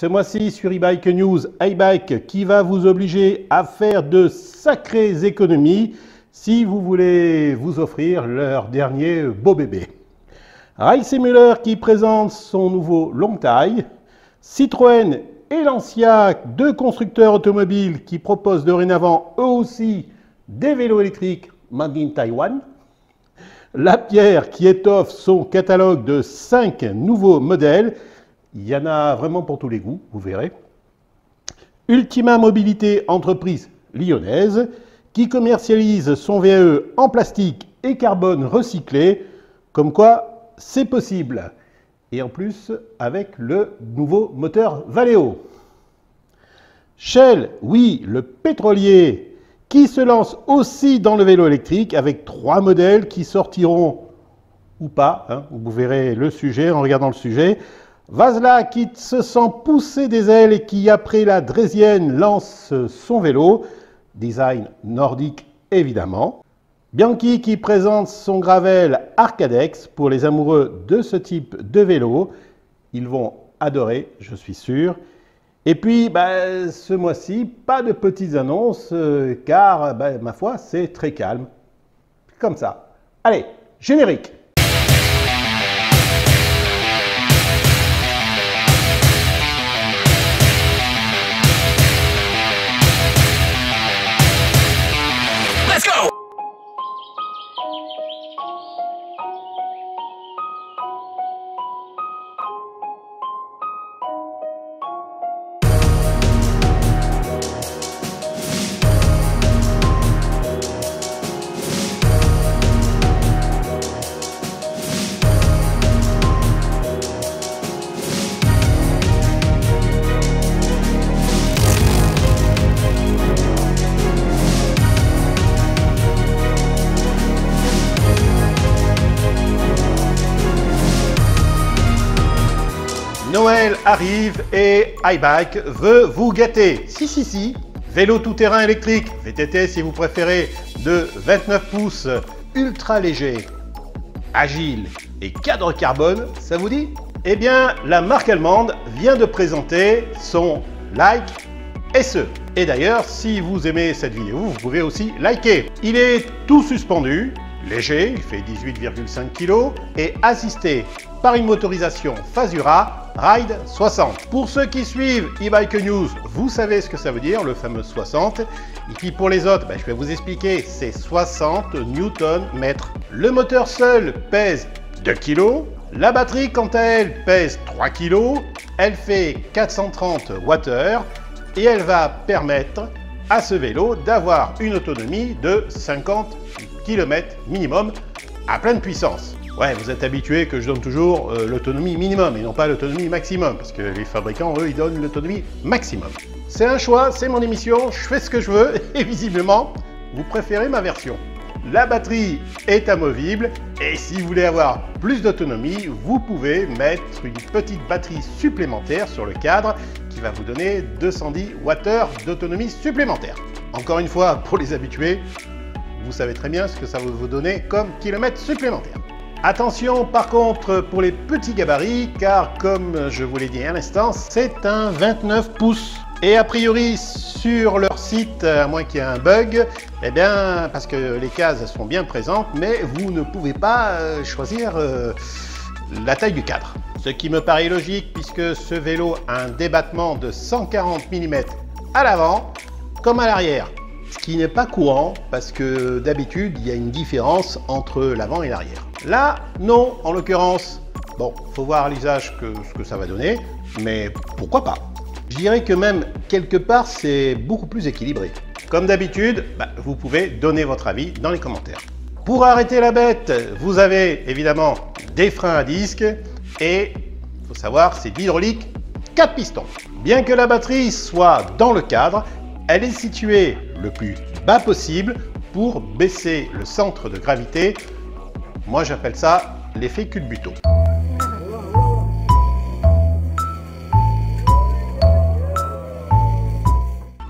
Ce mois-ci sur e-Bike News, iBike qui va vous obliger à faire de sacrées économies si vous voulez vous offrir leur dernier beau bébé. Rice & Müller qui présente son nouveau longue taille, Citroën et Lancia, deux constructeurs automobiles qui proposent dorénavant eux aussi des vélos électriques made in Taïwan, Lapierre qui étoffe son catalogue de 5 nouveaux modèles. Il y en a vraiment pour tous les goûts, vous verrez. Ultima Mobilité, entreprise lyonnaise, qui commercialise son VAE en plastique et carbone recyclé, comme quoi c'est possible. Et en plus, avec le nouveau moteur Valeo. Shell, oui, le pétrolier, qui se lance aussi dans le vélo électrique avec 3 modèles qui sortiront ou pas, hein, vous verrez le sujet en regardant le sujet. Vasla qui se sent pousser des ailes et qui, après la Draisienne, lance son vélo, design nordique évidemment. Bianchi qui présente son Gravel Arcadex pour les amoureux de ce type de vélo. Ils vont adorer, je suis sûr. Et puis, ce mois-ci, pas de petites annonces, car, ma foi, c'est très calme. Comme ça. Allez, générique! Noël arrive et iBike veut vous gâter. Si. Vélo tout-terrain électrique, VTT si vous préférez, de 29 pouces, ultra léger, agile et cadre carbone, ça vous dit? Eh bien, la marque allemande vient de présenter son Like SE. Et d'ailleurs, si vous aimez cette vidéo, vous pouvez aussi liker. Il est tout suspendu, léger, il fait 18,5 kg et assisté par une motorisation Fazura Ride 60. Pour ceux qui suivent e-Bike News, vous savez ce que ça veut dire, le fameux 60. Et puis pour les autres, je vais vous expliquer, c'est 60 Nm. Le moteur seul pèse 2 kg. La batterie, quant à elle, pèse 3 kg. Elle fait 430 Wh et elle va permettre à ce vélo d'avoir une autonomie de 50 km minimum à pleine puissance. Ouais, vous êtes habitué que je donne toujours l'autonomie minimum et non pas l'autonomie maximum, parce que les fabricants, eux, ils donnent l'autonomie maximum. C'est un choix, c'est mon émission, je fais ce que je veux, et visiblement, vous préférez ma version. La batterie est amovible, et si vous voulez avoir plus d'autonomie, vous pouvez mettre une petite batterie supplémentaire sur le cadre, qui va vous donner 210 Wh d'autonomie supplémentaire. Encore une fois, pour les habitués, vous savez très bien ce que ça va vous donner comme kilomètres supplémentaires. Attention par contre pour les petits gabarits, car comme je vous l'ai dit à l'instant, c'est un 29 pouces. Et a priori sur leur site, à moins qu'il y ait un bug, eh bien parce que les cases sont bien présentes, mais vous ne pouvez pas choisir la taille du cadre. Ce qui me paraît logique puisque ce vélo a un débattement de 140 mm à l'avant comme à l'arrière. Ce qui n'est pas courant parce que d'habitude il y a une différence entre l'avant et l'arrière. Là, non, en l'occurrence, bon, faut voir à l'usage ce que ça va donner, mais pourquoi pas? Je dirais que même quelque part c'est beaucoup plus équilibré. Comme d'habitude, vous pouvez donner votre avis dans les commentaires. Pour arrêter la bête, vous avez évidemment des freins à disque et il faut savoir c'est de l'hydraulique 4 pistons. Bien que la batterie soit dans le cadre, elle est située le plus bas possible pour baisser le centre de gravité. Moi j'appelle ça l'effet culbuto.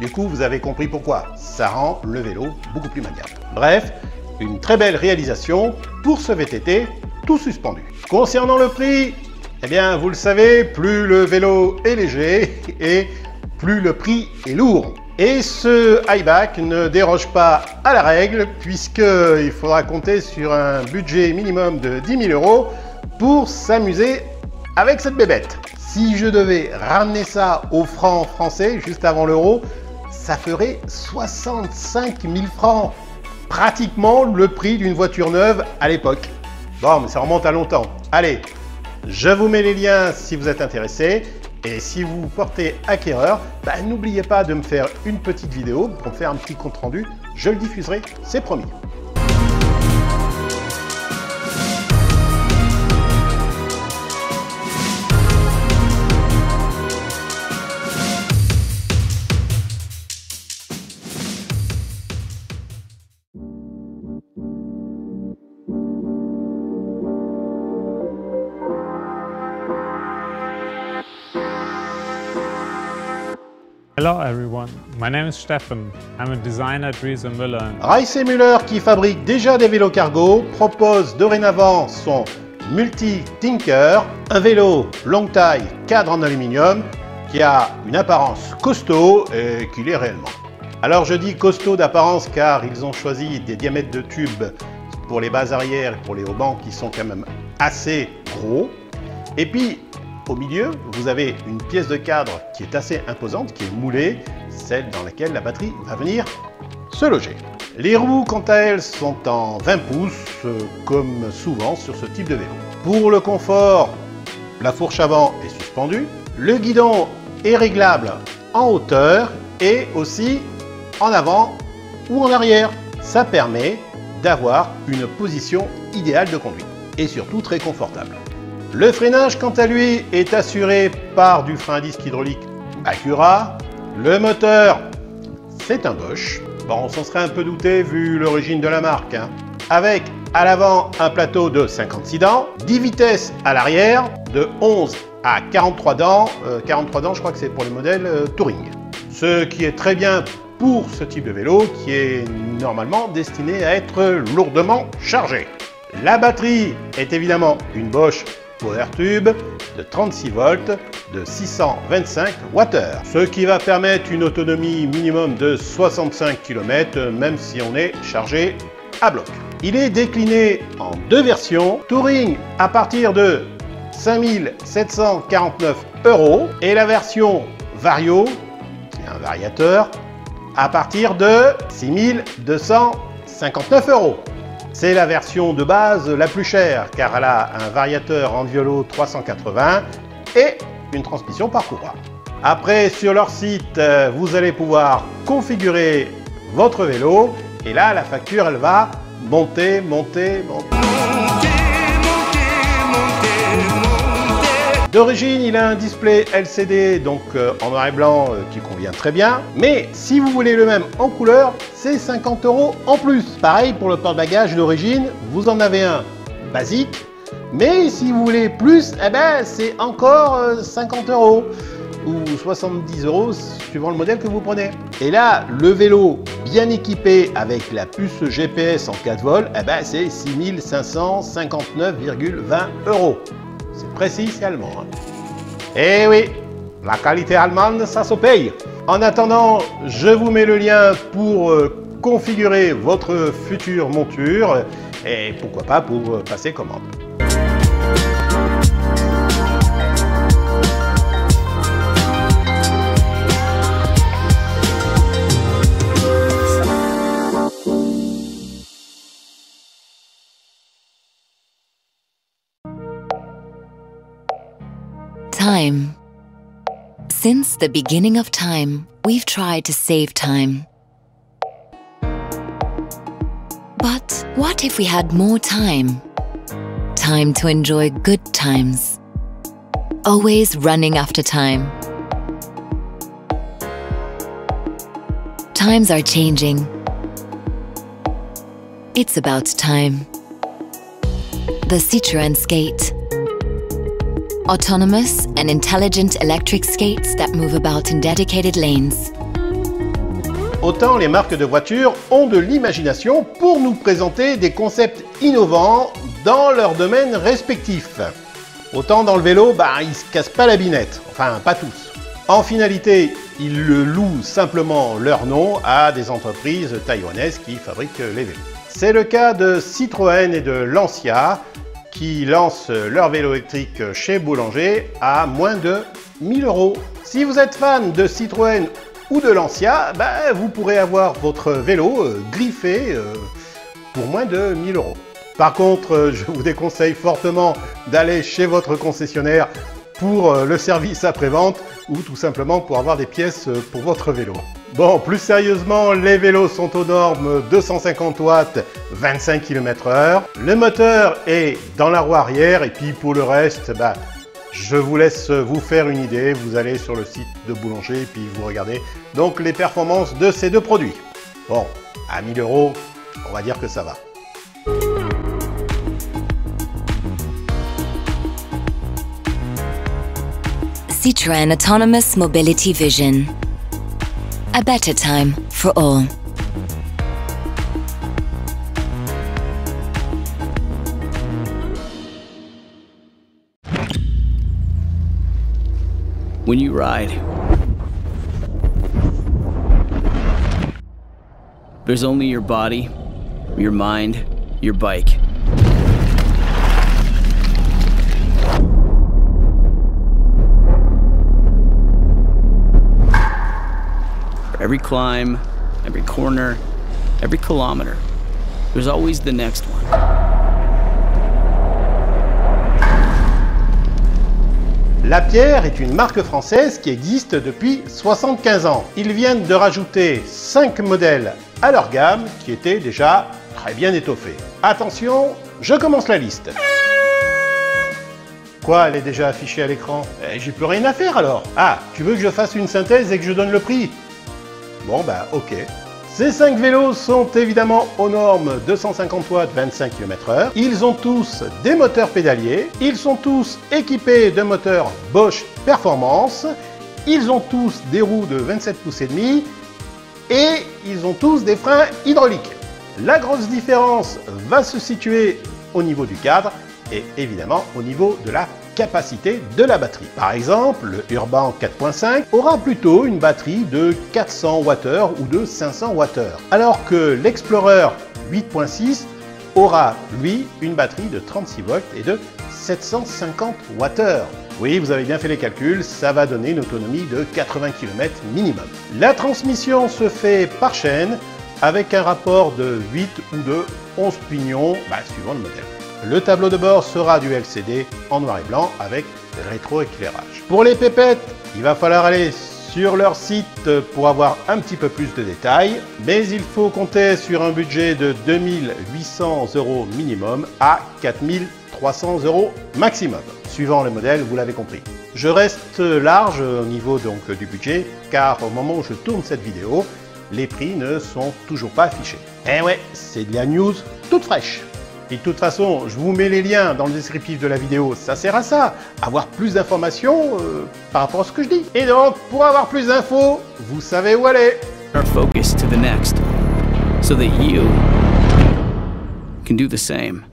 Du coup vous avez compris pourquoi, ça rend le vélo beaucoup plus maniable. Bref, une très belle réalisation pour ce VTT tout suspendu. Concernant le prix, Eh bien, vous le savez, plus le vélo est léger et plus le prix est lourd. Et ce iBack ne déroge pas à la règle puisqu'il faudra compter sur un budget minimum de 10 000 € pour s'amuser avec cette bébête. Si je devais ramener ça au franc français, juste avant l'euro, ça ferait 65 000 francs. Pratiquement le prix d'une voiture neuve à l'époque. Bon, mais ça remonte à longtemps. Allez, je vous mets les liens si vous êtes intéressé. Et si vous portez acquéreur, n'oubliez pas de me faire une petite vidéo pour me faire un petit compte rendu. Je le diffuserai, c'est promis. Hello everyone, my name is Stefan. I'm a designer at Riese Müller. Riese Müller, qui fabrique déjà des vélos cargo, propose dorénavant son Multi-Tinker, un vélo longue taille, cadre en aluminium, qui a une apparence costaud et qui l'est réellement. Alors je dis costaud d'apparence car ils ont choisi des diamètres de tubes pour les bases arrière et pour les haubans qui sont quand même assez gros. Et puis au milieu, vous avez une pièce de cadre qui est assez imposante, qui est moulée, celle dans laquelle la batterie va venir se loger. Les roues, quant à elles, sont en 20 pouces, comme souvent sur ce type de vélo. Pour le confort, la fourche avant est suspendue, le guidon est réglable en hauteur et aussi en avant ou en arrière. Ça permet d'avoir une position idéale de conduite et surtout très confortable. Le freinage, quant à lui, est assuré par du frein à disque hydraulique Acura. Le moteur, c'est un Bosch. Bon, on s'en serait un peu douté vu l'origine de la marque. Avec à l'avant un plateau de 56 dents, 10 vitesses à l'arrière, de 11 à 43 dents. 43 dents, je crois que c'est pour le modèle Touring. Ce qui est très bien pour ce type de vélo qui est normalement destiné à être lourdement chargé. La batterie est évidemment une Bosch PowerTube de 36 volts de 625 Wh, ce qui va permettre une autonomie minimum de 65 km même si on est chargé à bloc. Il est décliné en deux versions, Touring à partir de 5 749 € et la version Vario, qui est un variateur, à partir de 6 259 €. C'est la version de base la plus chère car elle a un variateur Enviolo 380 et une transmission par courroie. Après, sur leur site, vous allez pouvoir configurer votre vélo et là, la facture, elle va monter. D'origine, il a un display LCD donc en noir et blanc qui convient très bien. Mais si vous voulez le même en couleur, c'est 50 € en plus. Pareil pour le porte-bagages d'origine, vous en avez un basique. Mais si vous voulez plus, c'est encore 50 € ou 70 € suivant le modèle que vous prenez. Et là, le vélo bien équipé avec la puce GPS en 4 volts, c'est 6 559,20 €. C'est précis, c'est allemand. Eh oui, la qualité allemande, ça se paye. En attendant, je vous mets le lien pour configurer votre future monture et pourquoi pas pour passer commande. Time. Since the beginning of time, we've tried to save time. But what if we had more time? Time to enjoy good times. Always running after time. Times are changing. It's about time. The Citroën Skate. Autonomous and intelligent electric skates that move about in dedicated lanes. Autant les marques de voitures ont de l'imagination pour nous présenter des concepts innovants dans leurs domaines respectifs. Autant dans le vélo, ils se cassent pas la binette. Enfin, pas tous. En finalité, ils le louent simplement leur nom à des entreprises taïwanaises qui fabriquent les vélos. C'est le cas de Citroën et de Lancia qui lancent leur vélo électrique chez Boulanger à moins de 1000 €. Si vous êtes fan de Citroën ou de Lancia, vous pourrez avoir votre vélo griffé pour moins de 1000 €. Par contre, je vous déconseille fortement d'aller chez votre concessionnaire pour le service après-vente ou tout simplement pour avoir des pièces pour votre vélo. Bon, plus sérieusement, les vélos sont aux normes 250 watts, 25 km/h. Le moteur est dans la roue arrière et puis pour le reste, je vous laisse vous faire une idée. Vous allez sur le site de Boulanger et puis vous regardez donc les performances de ces deux produits. Bon, à 1000 €, on va dire que ça va. Citroën Autonomous Mobility Vision. A better time for all. When you ride, there's only your body, your mind, your bike. For every climb, every corner, every kilometer, there's always the next one. Lapierre est une marque française qui existe depuis 75 ans. Ils viennent de rajouter 5 modèles à leur gamme qui étaient déjà très bien étoffés. Attention, je commence la liste. Quoi, elle est déjà affichée à l'écran? J'ai plus rien à faire alors. Ah, tu veux que je fasse une synthèse et que je donne le prix? Bon ok. Ces 5 vélos sont évidemment aux normes 250 watts 25 km/h. Ils ont tous des moteurs pédaliers. Ils sont tous équipés de moteurs Bosch Performance. Ils ont tous des roues de 27 pouces et demi. Et ils ont tous des freins hydrauliques. La grosse différence va se situer au niveau du cadre et évidemment au niveau de la capacité de la batterie. Par exemple, le Urban 4.5 aura plutôt une batterie de 400 Wh ou de 500 Wh, alors que l'Explorer 8.6 aura, lui, une batterie de 36 volts et de 750 Wh. Oui, vous avez bien fait les calculs, ça va donner une autonomie de 80 km minimum. La transmission se fait par chaîne avec un rapport de 8 ou de 11 pignons, suivant le modèle. Le tableau de bord sera du LCD en noir et blanc avec rétroéclairage. Pour les pépettes, il va falloir aller sur leur site pour avoir un petit peu plus de détails, mais il faut compter sur un budget de 2800 € minimum à 4300 € maximum, suivant le modèle, vous l'avez compris. Je reste large au niveau donc du budget, car au moment où je tourne cette vidéo, les prix ne sont toujours pas affichés. Eh ouais, c'est de la news toute fraîche. Et de toute façon, je vous mets les liens dans le descriptif de la vidéo, ça sert à ça, avoir plus d'informations par rapport à ce que je dis. Et donc, pour avoir plus d'infos, vous savez où aller. Our focus to the next, so that you can do the same.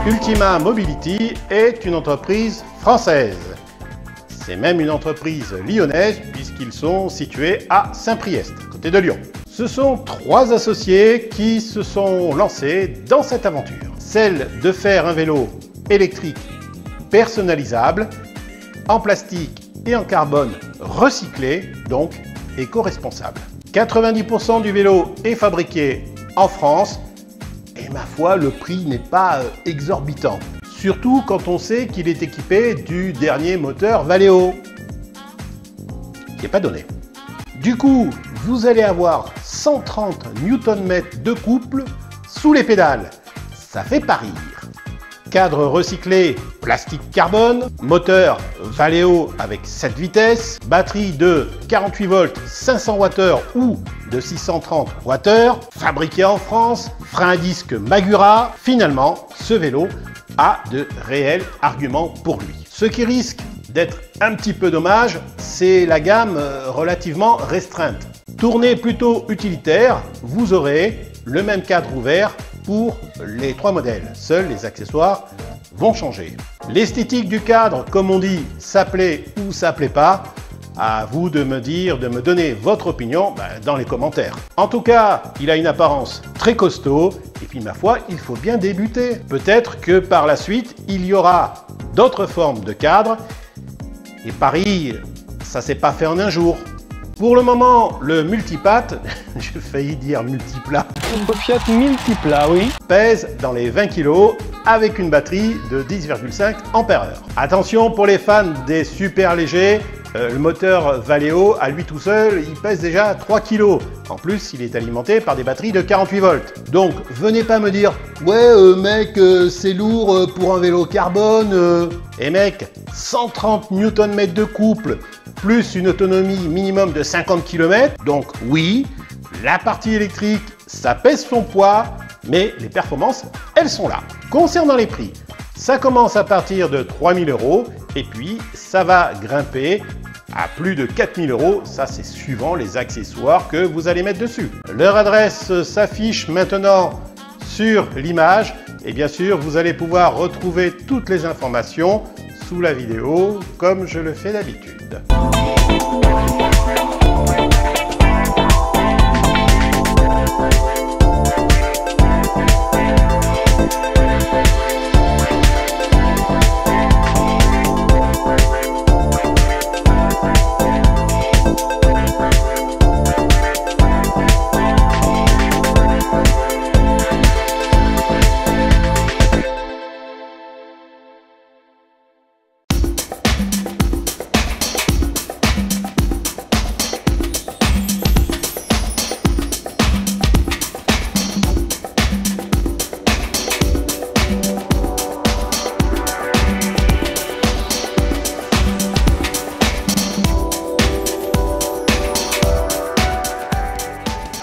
Ultima Mobility est une entreprise française. C'est même une entreprise lyonnaise puisqu'ils sont situés à Saint-Priest, à côté de Lyon. Ce sont 3 associés qui se sont lancés dans cette aventure. Celle de faire un vélo électrique personnalisable, en plastique et en carbone recyclé, donc éco-responsable. 90% du vélo est fabriqué en France. Et ma foi, le prix n'est pas exorbitant. Surtout quand on sait qu'il est équipé du dernier moteur Valeo. qui n'est pas donné. Du coup, vous allez avoir 130 Nm de couple sous les pédales. Ça fait pas rire. Cadre recyclé, plastique carbone, moteur Valeo avec 7 vitesses, batterie de 48 volts 500 Wh ou de 630 Wh, fabriqué en France, frein à disque Magura. Finalement, ce vélo a de réels arguments pour lui. Ce qui risque d'être un petit peu dommage, c'est la gamme relativement restreinte. Tournée plutôt utilitaire, vous aurez le même cadre ouvert pour les 3 modèles. Seuls les accessoires vont changer. L'esthétique du cadre, comme on dit, ça plaît ou ça plaît pas. À vous de me dire, de me donner votre opinion dans les commentaires. En tout cas, il a une apparence très costaud et puis ma foi, il faut bien débuter. Peut-être que par la suite, il y aura d'autres formes de cadres. Et Paris, ça s'est pas fait en un jour. Pour le moment, le multipatte, j'ai failli dire multiplat, Fiat multiplat, oui, pèse dans les 20 kg avec une batterie de 10,5 Ah. Attention pour les fans des super légers, le moteur Valeo à lui tout seul, il pèse déjà 3 kg. En plus, il est alimenté par des batteries de 48 volts. Donc, venez pas me dire « Ouais, mec, c'est lourd pour un vélo carbone. » Et mec, 130 Nm de couple, plus une autonomie minimum de 50 km. Donc oui, la partie électrique, ça pèse son poids, mais les performances, elles sont là. Concernant les prix, ça commence à partir de 3 000 € et puis ça va grimper à plus de 4 000 €, ça c'est suivant les accessoires que vous allez mettre dessus. Leur adresse s'affiche maintenant sur l'image et bien sûr vous allez pouvoir retrouver toutes les informations sous la vidéo comme je le fais d'habitude.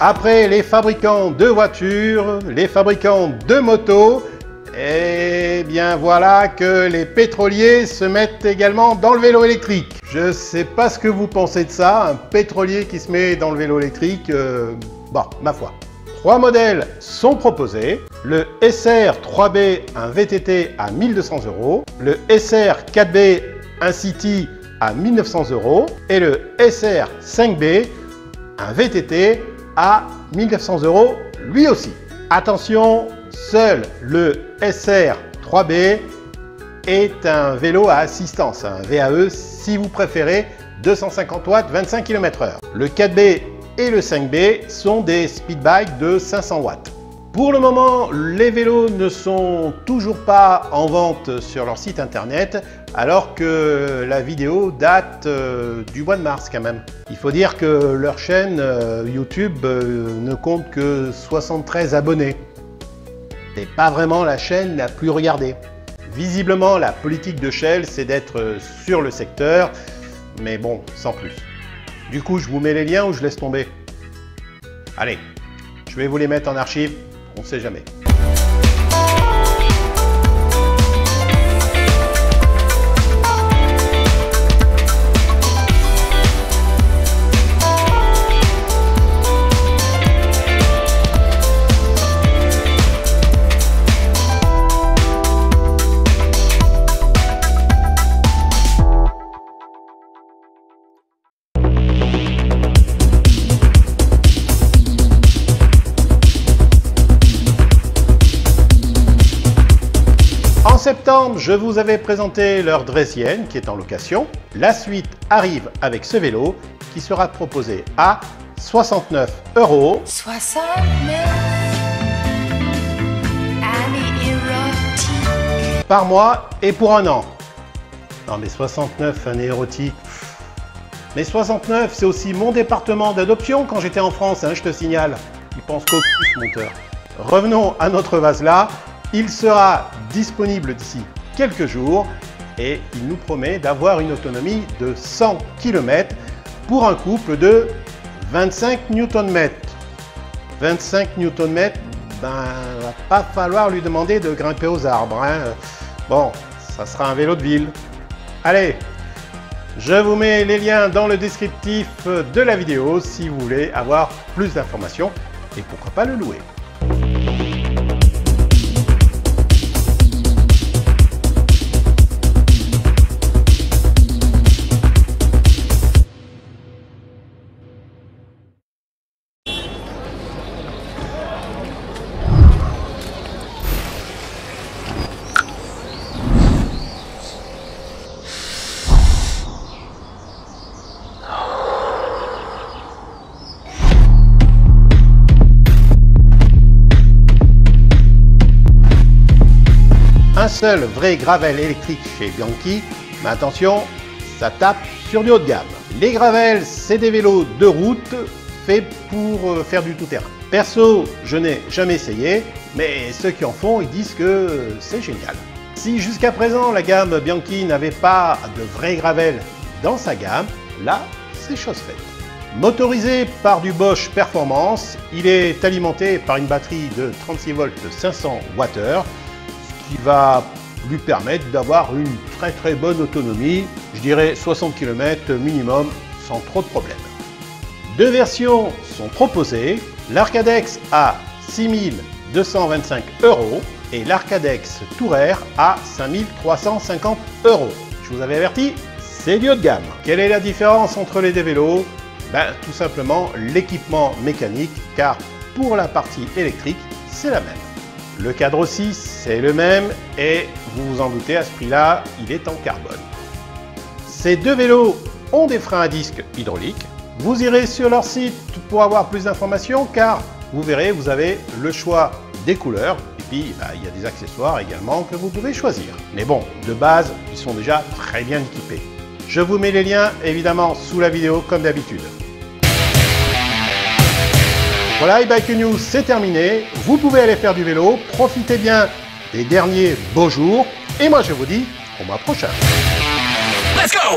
Après les fabricants de voitures, les fabricants de motos, et bien voilà que les pétroliers se mettent également dans le vélo électrique. Je sais pas ce que vous pensez de ça, un pétrolier qui se met dans le vélo électrique, bon, ma foi. 3 modèles sont proposés, le SR 3B, un VTT à 1 200 €, le SR 4B, un City à 1 900 € et le SR 5B, un VTT à 1 900 € lui aussi. Attention, seul le SR 3B est un vélo à assistance, un VAE si vous préférez, 250 watts, 25 km/h. Le 4B et le 5B sont des speedbikes de 500 watts. Pour le moment, les vélos ne sont toujours pas en vente sur leur site internet, alors que la vidéo date du mois de mars quand même. Il faut dire que leur chaîne YouTube ne compte que 73 abonnés. C'est pas vraiment la chaîne la plus regardée. Visiblement, la politique de Shell, c'est d'être sur le secteur, mais bon, sans plus. Du coup, je vous mets les liens ou je laisse tomber? Allez, je vais vous les mettre en archive, on sait jamais. En septembre, je vous avais présenté leur Draisienne qui est en location. La suite arrive avec ce vélo qui sera proposé à 69 €. 69 année érotique. Par mois et pour un an. Non mais 69 années érotiques, Mais 69, c'est aussi mon département d'adoption quand j'étais en France, hein, je te signale. Il pense qu'au cul, monteur. Revenons à notre vase là. Il sera disponible d'ici quelques jours et il nous promet d'avoir une autonomie de 100 km pour un couple de 25 Nm. 25 Nm, ben, va pas falloir lui demander de grimper aux arbres, hein. Bon, ça sera un vélo de ville. Allez, je vous mets les liens dans le descriptif de la vidéo si vous voulez avoir plus d'informations et pourquoi pas le louer. Un seul vrai gravel électrique chez Bianchi, mais attention, ça tape sur du haut de gamme. Les gravels, c'est des vélos de route faits pour faire du tout-terrain. Perso, je n'ai jamais essayé, mais ceux qui en font, ils disent que c'est génial. Si jusqu'à présent la gamme Bianchi n'avait pas de vrai gravel dans sa gamme, là, c'est chose faite. Motorisé par du Bosch Performance, il est alimenté par une batterie de 36 volts 500 Wh, qui va lui permettre d'avoir une très bonne autonomie, je dirais 60 km minimum sans trop de problèmes. Deux versions sont proposées, l'Arcadex à 6 225 € et l'Arcadex Tourer à 5 350 €. Je vous avais averti, c'est du haut de gamme. Quelle est la différence entre les deux vélos? Ben, tout simplement l'équipement mécanique, car pour la partie électrique, c'est la même. Le cadre aussi, c'est le même et vous vous en doutez, à ce prix-là, il est en carbone. Ces deux vélos ont des freins à disque hydrauliques. Vous irez sur leur site pour avoir plus d'informations car vous verrez, vous avez le choix des couleurs et puis il y a des accessoires également que vous pouvez choisir. Mais bon, de base, ils sont déjà très bien équipés. Je vous mets les liens évidemment sous la vidéo comme d'habitude. Voilà, e-Bike News, c'est terminé. Vous pouvez aller faire du vélo. Profitez bien des derniers beaux jours. Et moi, je vous dis au mois prochain. Let's go!